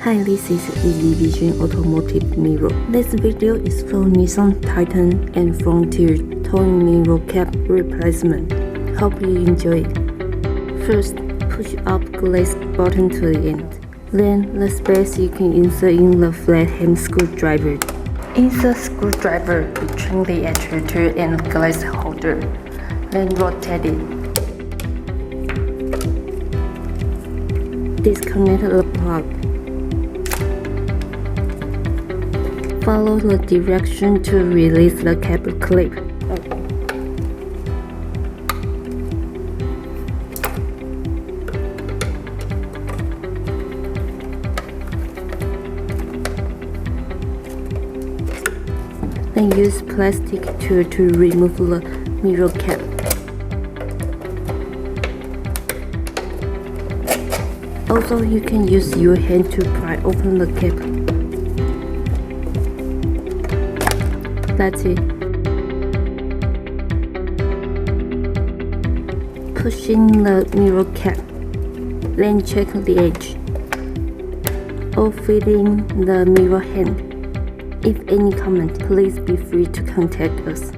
Hi, this is EasyVision Automotive Mirror. This video is for Nissan Titan and Frontier towing mirror cap replacement. Hope you enjoy it. First, push up glass button to the end. Then, the space you can insert in the flathead screwdriver. Insert screwdriver between the actuator and glass holder. Then rotate it. Disconnect the plug. Follow the direction to release the cap clip. Then use plastic tool to remove the mirror cap. Also, you can use your hand to pry open the cap. That's it. Push in the mirror cap, then check the edge. Or fit in the mirror hand. If any comment, please be free to contact us.